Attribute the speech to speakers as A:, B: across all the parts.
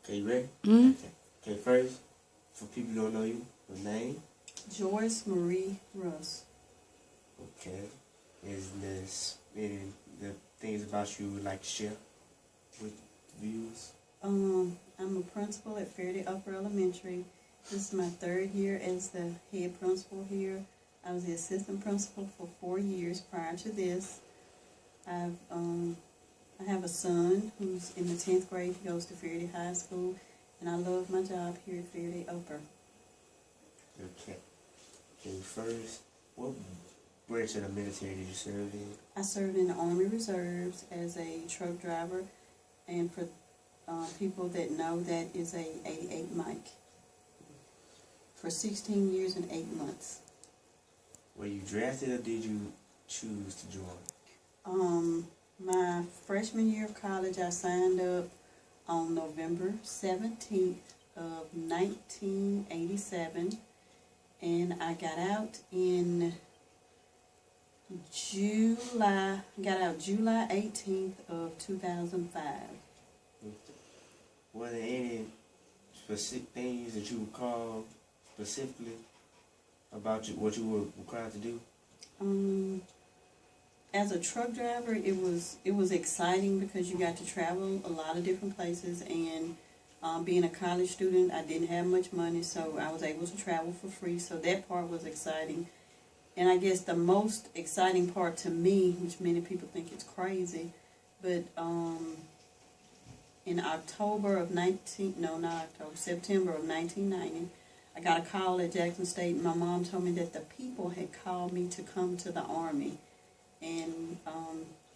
A: Okay, you ready?
B: Mm-hmm.
A: Okay, first, for people who don't know you, your name.
C: Joyce Marie Russ.
A: Okay. Is this any the things about you would like to share with viewers?
C: I'm a principal at Fairday Upper Elementary. This is my third year as the head principal here. I was the assistant principal for 4 years prior to this. I have a son who's in the 10th grade. He goes to Fairday High School, and I love my job here at Fairday Upper.
A: Okay. Okay, first, what branch of the military did you serve in?
C: I served in the Army Reserves as a truck driver, and for people that know, that is a 88 Mike. For 16 years and 8 months.
A: Were you drafted or did you choose to join?
C: My freshman year of college, I signed up on November 17th of 1987, and I got out in July 18th of 2005.
A: Were there any specific things that you recall specifically about what you were required to do?
C: As a truck driver, it was exciting because you got to travel a lot of different places, and being a college student, I didn't have much money, so I was able to travel for free, so that part was exciting. And I guess the most exciting part to me, which many people think it's crazy, but in September of 1990, I got a call at Jackson State, and my mom told me that the people had called me to come to the Army. And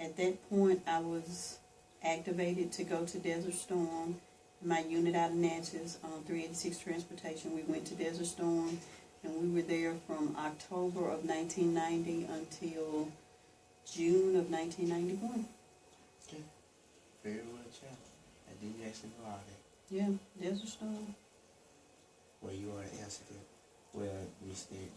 C: at that point, I was activated to go to Desert Storm. My unit out of Natchez, 386 Transportation, we went to Desert Storm, and we were there from October of 1990 until June of 1991.
A: Okay. Very well, child. I didn't actually know all that.
C: Yeah, Desert Storm.
A: Well, you already answered it. Well, Miss Nick,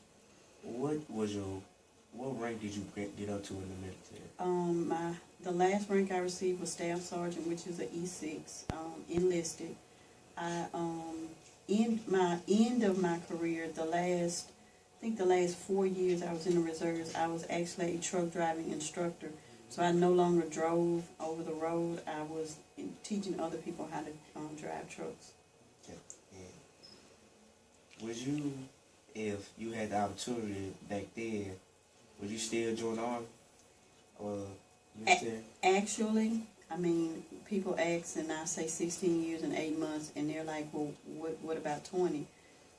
A: what rank did you get up to in the military?
C: The last rank I received was Staff Sergeant, which is an E6, enlisted. In my end of my career, the last 4 years I was in the reserves, I was actually a truck driving instructor. So I no longer drove over the road. I was teaching other people how to drive trucks.
A: Okay. Yeah. Would you, if you had the opportunity back then, would you still join the Army? Or you still?
C: Actually, I mean, people ask, and I say 16 years and 8 months, and they're like, well, what about 20?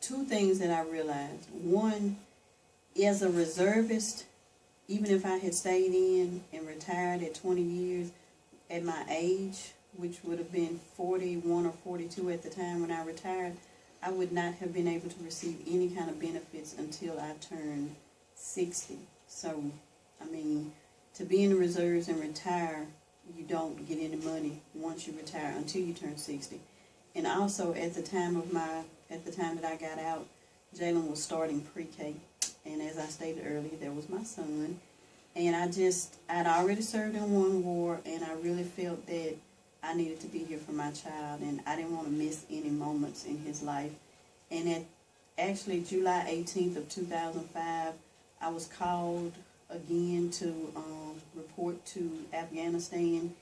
C: Two things that I realized. One, as a reservist, even if I had stayed in and retired at 20 years, at my age, which would have been 41 or 42 at the time when I retired, I would not have been able to receive any kind of benefits until I turned 60. So, I mean, to be in the reserves and retire, you don't get any money once you retire until you turn 60. And also, at the time that I got out, Jalen was starting pre-K. And as I stated earlier, there was my son. And I'd already served in one war, and I really felt that I needed to be here for my child, and I didn't want to miss any moments in his life. And at actually July 18th of 2005, I was called again to report to Afghanistan,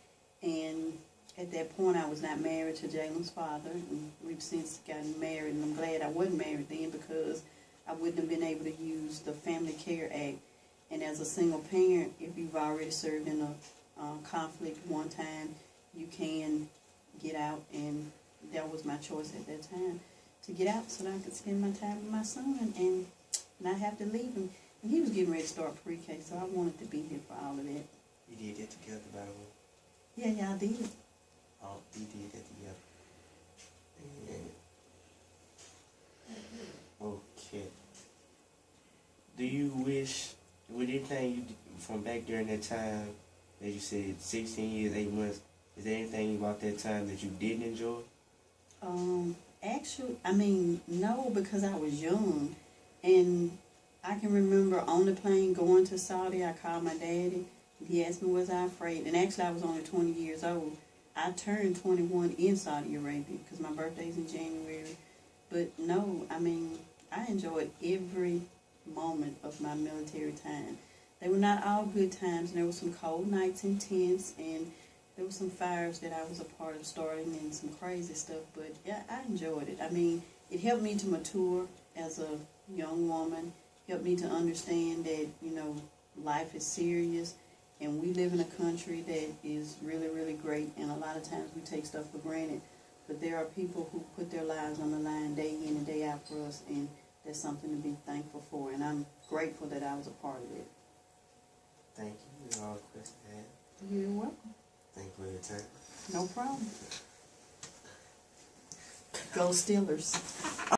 C: and at that point I was not married to Jalen's father, and we've since gotten married, and I'm glad I wasn't married then because I wouldn't have been able to use the Family Care Act. And as a single parent, if you've already served in a conflict one time, you can get out, and that was my choice at that time, to get out so that I could spend my time with my son and not have to leave him. And he was getting ready to start pre-K, so I wanted to be here for all of that.
A: You did that together, by the way?
C: Yeah, I did.
A: Oh, you did that together. Yeah. Okay. Do you wish, with anything you from back during that time, that you said 16 years, 8 months, is there anything about that time that you didn't enjoy?
C: Actually, I mean, no, because I was young, and I can remember on the plane going to Saudi, I called my daddy. He asked me, was I afraid? And actually, I was only 20 years old. I turned 21 in Saudi Arabia because my birthday's in January. But no, I mean, I enjoyed every moment of my military time. They were not all good times, and there were some cold nights in tents, and there were some fires that I was a part of starting and some crazy stuff, but yeah, I enjoyed it. I mean, it helped me to mature as a young woman, helped me to understand that, you know, life is serious, and we live in a country that is really, really great, and a lot of times we take stuff for granted, but there are people who put their lives on the line day in and day out for us, and that's something to be thankful for, and I'm grateful that I was a part of it.
A: Thank you. That's all the questions I have.
C: You're welcome.
A: Thank you for your time.
C: No problem. Go Steelers.